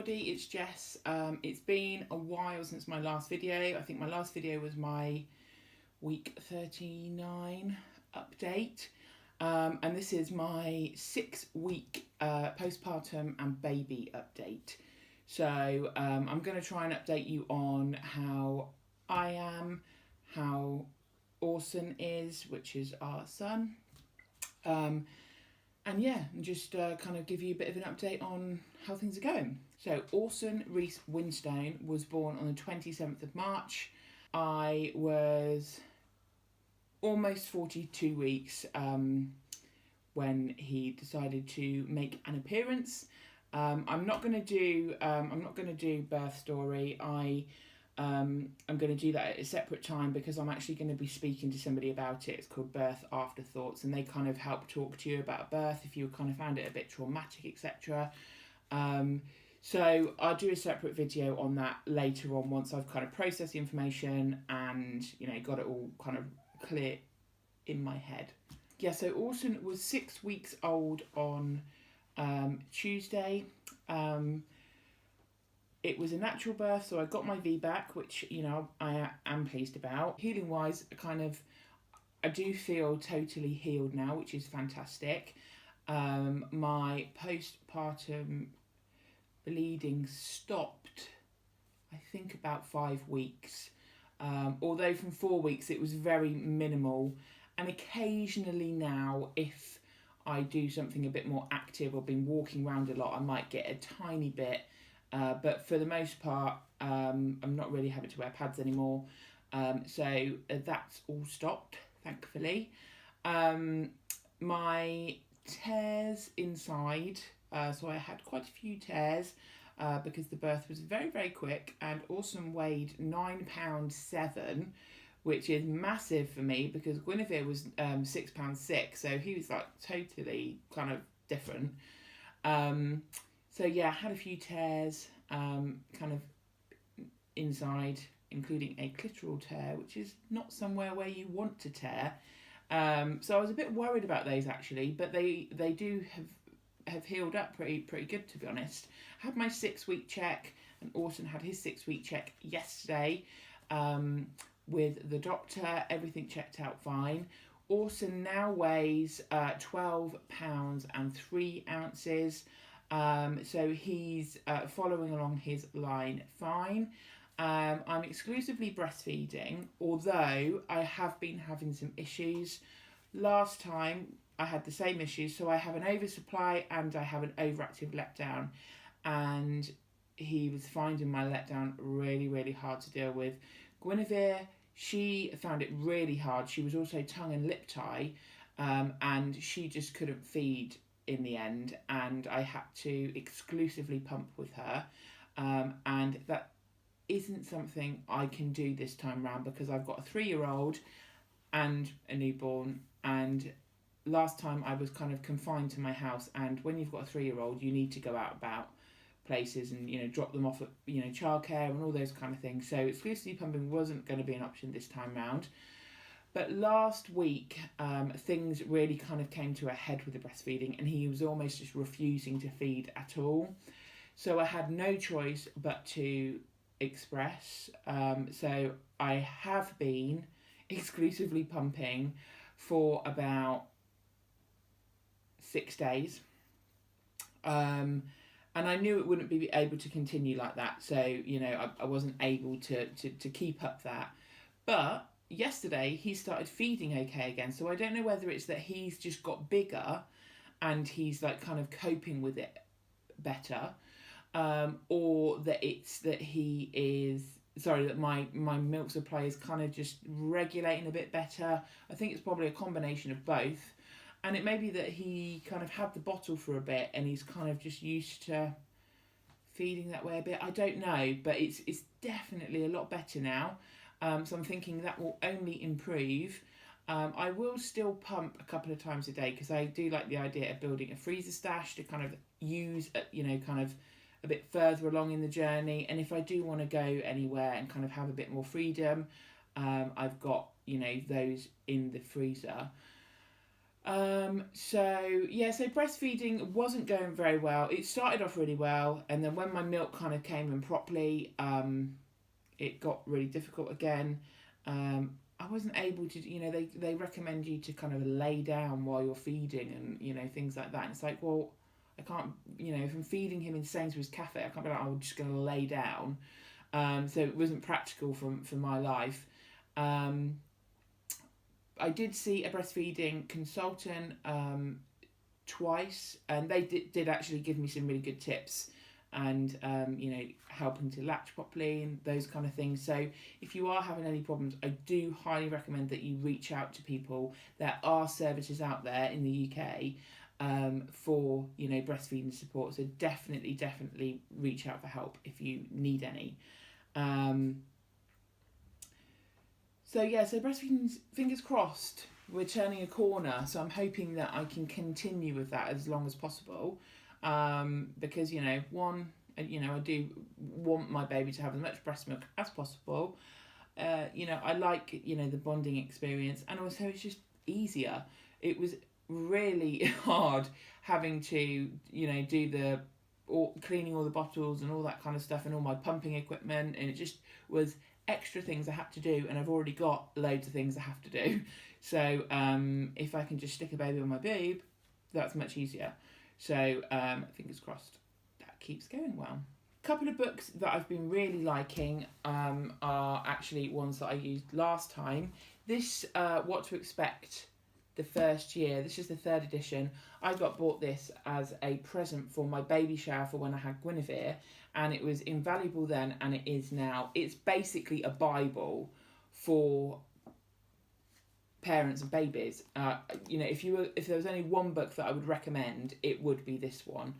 everybody, it's Jess. It's been a while since my last video. I think my last video was my week 39 update. And this is my 6-week postpartum and baby update. So I'm going to try and update you on how I am, how Orson is, which is our son. And yeah, just kind of give you a bit of an update on how things are going. So Orson Reese Winstone was born on the 27th of March. I was almost 42 weeks when he decided to make an appearance. I'm not going to do birth story. I'm going to do that at a separate time because I'm actually going to be speaking to somebody about it. It's called Birth Afterthoughts, and they kind of help talk to you about birth if you kind of found it a bit traumatic, etc. So I'll do a separate video on that later on once I've kind of processed the information and, you know, got it all kind of clear in my head. Yeah, so Orson was 6 weeks old on Tuesday. It was a natural birth, so I got my VBAC, which, you know, I am pleased about. Healing-wise, I do feel totally healed now, which is fantastic. My postpartum bleeding stopped, I think, about 5 weeks. Although from 4 weeks, it was very minimal. And occasionally now, if I do something a bit more active or been walking around a lot, I might get a tiny bit. But for the most part, I'm not really having to wear pads anymore. So that's all stopped, thankfully. My tears inside, so I had quite a few tears because the birth was very, very quick, and Orson weighed 9 £7 £7, which is massive for me because Guinevere was 6 £6, so he was like totally kind of different. So yeah, I had a few tears, kind of inside, including a clitoral tear, which is not somewhere where you want to tear. So I was a bit worried about those actually, but they do have healed up pretty good, to be honest. I had my 6-week check, and Orson had his 6-week check yesterday with the doctor. Everything checked out fine. Orson now weighs 12 pounds and 3 ounces. So he's following along his line fine. I'm exclusively breastfeeding, although I have been having some issues. Last time I had the same issues, so I have an oversupply and I have an overactive letdown, and he was finding my letdown really, really hard to deal with. Guinevere, she found it really hard. She was also tongue and lip tie, and she just couldn't feed in the end, and I had to exclusively pump with her, and that isn't something I can do this time round because I've got a 3-year-old and a newborn, and last time I was kind of confined to my house, and when you've got a 3-year-old you need to go out about places and, you know, drop them off at, you know, childcare and all those kind of things, so exclusively pumping wasn't going to be an option this time round. But last week, things really kind of came to a head with the breastfeeding, and he was almost just refusing to feed at all. So I had no choice but to express. So I have been exclusively pumping for about 6 days. And I knew it wouldn't be able to continue like that. So, you know, I wasn't able to keep up that. But yesterday he started feeding okay again, so I don't know whether it's that he's just got bigger and he's like kind of coping with it better, or that it's that that my milk supply is kind of just regulating a bit better. I think it's probably a combination of both, and it may be that he kind of had the bottle for a bit and he's kind of just used to feeding that way a bit. I don't know, but it's definitely a lot better now. So I'm thinking that will only improve. I will still pump a couple of times a day because I do like the idea of building a freezer stash to kind of use, you know, kind of a bit further along in the journey. And if I do want to go anywhere and kind of have a bit more freedom, I've got, you know, those in the freezer. So breastfeeding wasn't going very well. It started off really well, and then when my milk kind of came in properly, it got really difficult again. I wasn't able to, they recommend you to kind of lay down while you're feeding and, things like that. And it's like, well, I can't, if I'm feeding him in Sainsbury's Cafe, I can't be like, I'm just going to lay down. So it wasn't practical for my life. I did see a breastfeeding consultant twice, and they did actually give me some really good tips and helping to latch properly and those kind of things. So if you are having any problems, I do highly recommend that you reach out to people. There are services out there in the UK for breastfeeding support, so definitely reach out for help if you need any. So breastfeeding, fingers crossed, we're turning a corner. So I'm hoping that I can continue with that as long as possible, because I do want my baby to have as much breast milk as possible. I like the bonding experience, and also it's just easier. It was really hard having to do the cleaning all the bottles and all that kind of stuff and all my pumping equipment, and it just was extra things I had to do, and I've already got loads of things I have to do. So if I can just stick a baby on my boob, that's much easier. So fingers crossed that keeps going well. A couple of books that I've been really liking are actually ones that I used last time. This What to Expect the First Year. This is the 3rd edition. I bought this as a present for my baby shower for when I had Guinevere, and it was invaluable then, and it is now. It's basically a Bible for parents and babies. If there was only one book that I would recommend, it would be this one.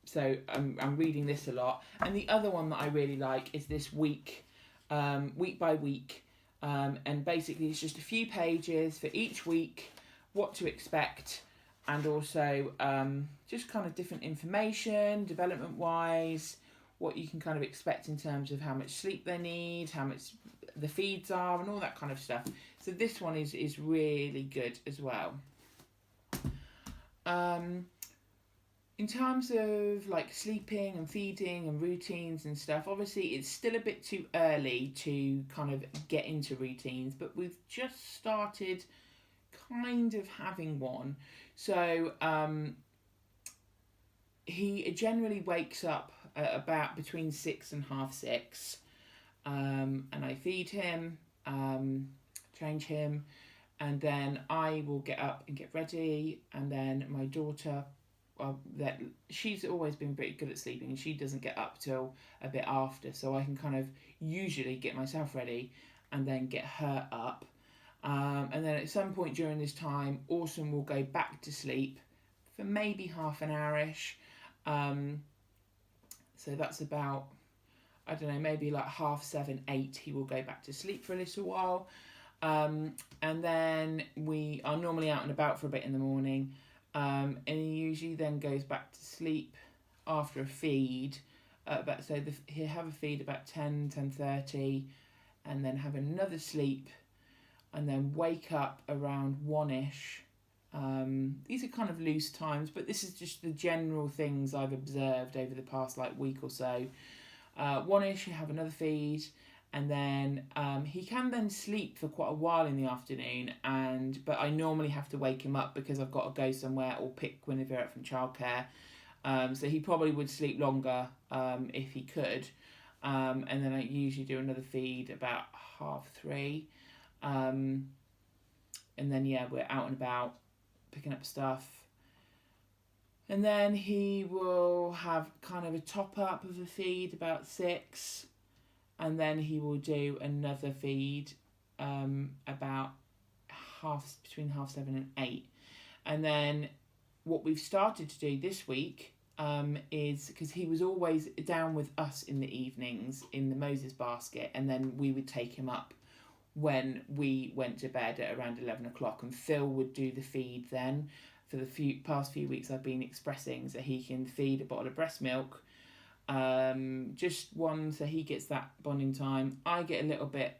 So I'm reading this a lot, and the other one that I really like is this week by week. And basically it's just a few pages for each week, what to expect, and also just kind of different information, development wise, what you can kind of expect in terms of how much sleep they need, how much the feeds are, and all that kind of stuff. So this one is really good as well. In terms of like sleeping and feeding and routines and stuff, obviously it's still a bit too early to kind of get into routines, but we've just started kind of having one. So he generally wakes up at about between 6 and half 6, and I feed him, change him, and then I will get up and get ready, and then my daughter, that she's always been pretty good at sleeping, and she doesn't get up till a bit after, so I can kind of usually get myself ready and then get her up, and then at some point during this time Orson will go back to sleep for maybe half an hour-ish, so that's about, I don't know, maybe like 7:30, 8 he will go back to sleep for a little while, and then we are normally out and about for a bit in the morning. And he usually then goes back to sleep after a feed. He'll have a feed about 10:30, and then have another sleep, and then wake up around 1ish. These are kind of loose times, but this is just the general things I've observed over the past week or so. 1ish, you have another feed, and then he can then sleep for quite a while in the afternoon, but I normally have to wake him up because I've got to go somewhere or pick Guinevere up from childcare, so he probably would sleep longer if he could, and then I usually do another feed about 3:30, and then we're out and about picking up stuff, and then he will have kind of a top up of a feed about 6, and then he will do another feed about between 7:30 and 8. And then what we've started to do this week is, because he was always down with us in the evenings in the Moses basket, and then we would take him up when we went to bed at around 11 o'clock, and Phil would do the feed then. For the past few weeks I've been expressing, so he can feed a bottle of breast milk, just one, so he gets that bonding time. I get a little bit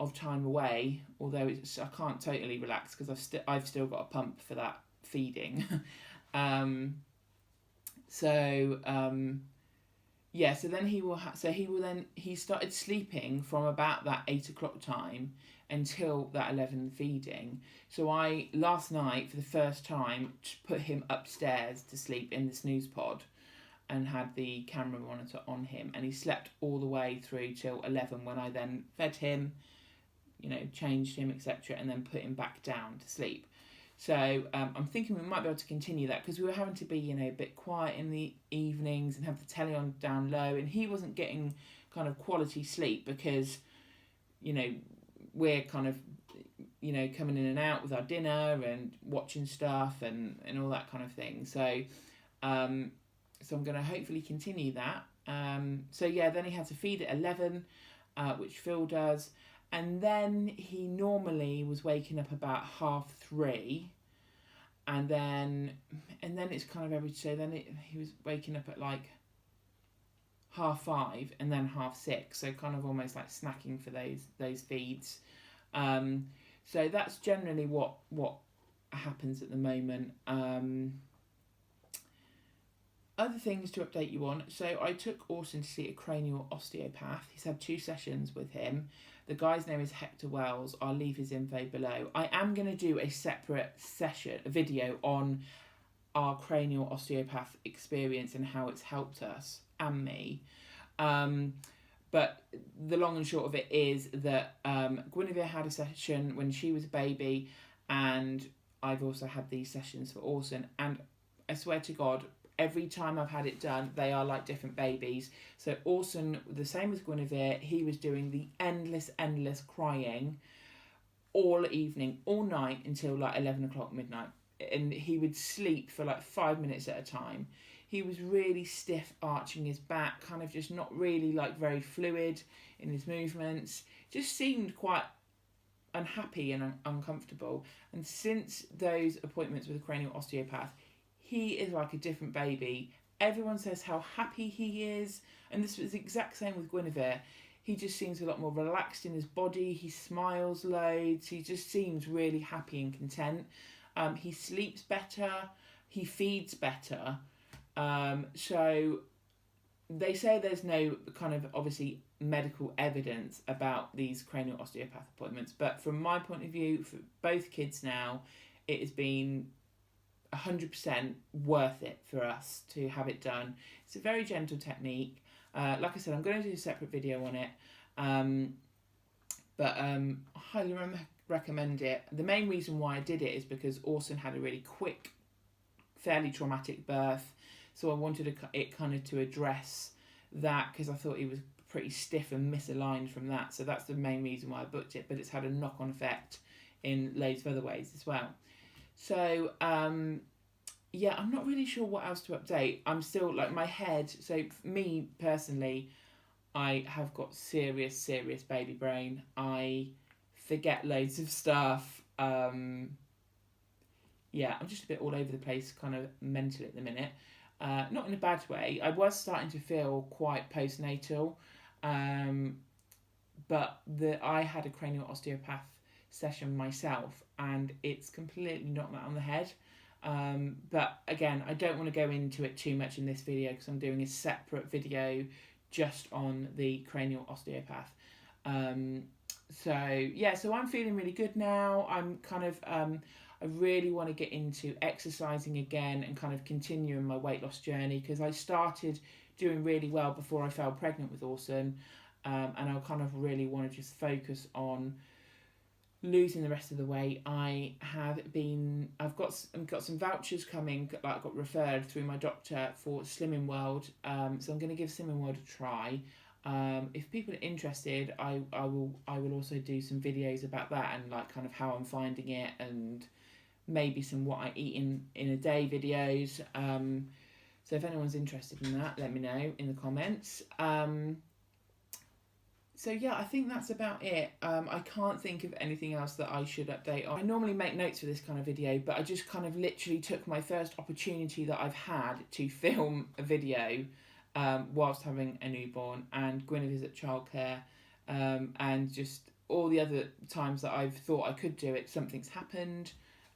of time away, although I can't totally relax because I've still got a pump for that feeding. So then he started sleeping from about that 8 o'clock time until that 11 feeding. So I last night for the first time put him upstairs to sleep in the snooze pod and had the camera monitor on him, and he slept all the way through till 11 when I then fed him, changed him, etc., and then put him back down to sleep. So I'm thinking we might be able to continue that because we were having to be, a bit quiet in the evenings and have the telly on down low, and he wasn't getting kind of quality sleep because, we're kind of, coming in and out with our dinner and watching stuff and all that kind of thing. So I'm going to hopefully continue that. Then he had to feed at 11, which Phil does. And then he normally was waking up about 3:30, and then it's kind of every day. Then he was waking up at like 5:30, and then 6:30. So kind of almost like snacking for those feeds. So that's generally what happens at the moment. Other things to update you on. So I took Orson to see a cranial osteopath. He's had 2 sessions with him. The guy's name is Hector Wells. I'll leave his info below. I am going to do a separate a video on our cranial osteopath experience and how it's helped us and me. But the long and short of it is that Guinevere had a session when she was a baby, and I've also had these sessions for Orson. And I swear to God, every time I've had it done, they are like different babies. So Orson, the same as Guinevere, he was doing the endless crying all evening, all night until like 11 o'clock midnight. And he would sleep for like 5 minutes at a time. He was really stiff, arching his back, kind of just not really like very fluid in his movements. Just seemed quite unhappy and uncomfortable. And since those appointments with a cranial osteopath, he is like a different baby. Everyone says how happy he is. And this was the exact same with Guinevere. He just seems a lot more relaxed in his body. He smiles loads. He just seems really happy and content. He sleeps better. He feeds better. So they say there's no kind of obviously medical evidence about these cranial osteopath appointments. But from my point of view, for both kids now, it has been 100% worth it for us to have it done. It's a very gentle technique. Like I said, I'm going to do a separate video on it, but I highly recommend it. The main reason why I did it is because Orson had a really quick, fairly traumatic birth, so I wanted it kind of to address that because I thought he was pretty stiff and misaligned from that. So that's the main reason why I booked it, but it's had a knock-on effect in loads of other ways as well. So, I'm not really sure what else to update. I'm still, like, my head, so for me, personally, I have got serious baby brain. I forget loads of stuff. I'm just a bit all over the place, kind of mentally at the minute. Not in a bad way. I was starting to feel quite postnatal, but I had a cranial osteopath session myself, and it's completely knocked that on the head. But again, I don't want to go into it too much in this video because I'm doing a separate video just on the cranial osteopath. So I'm feeling really good now. I'm kind of I really want to get into exercising again and kind of continuing my weight loss journey because I started doing really well before I fell pregnant with Orson, and I kind of really want to just focus on losing the rest of the weight. I've got some vouchers coming, like I got referred through my doctor for Slimming World, so I'm going to give Slimming World a try. If people are interested, I will also do some videos about that and like kind of how I'm finding it, and maybe some what I eat in a day videos. So if anyone's interested in that, let me know in the comments. I think that's about it. I can't think of anything else that I should update on. I normally make notes for this kind of video, but I just kind of literally took my first opportunity that I've had to film a video whilst having a newborn, and Guinevere's at childcare, and just all the other times that I've thought I could do it, something's happened.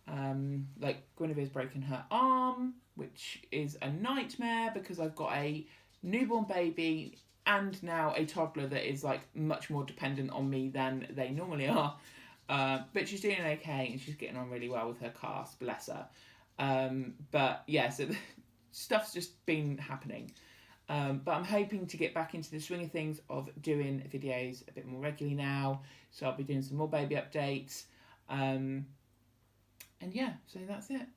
Like Guinevere's broken her arm, which is a nightmare because I've got a newborn baby and now a toddler that is like much more dependent on me than they normally are. But she's doing okay and she's getting on really well with her cast, bless her. But yeah, so stuff's just been happening. But I'm hoping to get back into the swing of things of doing videos a bit more regularly now. So I'll be doing some more baby updates. And yeah, so that's it.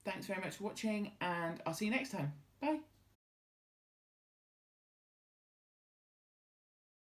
Thanks very much for watching and I'll see you next time. Bye.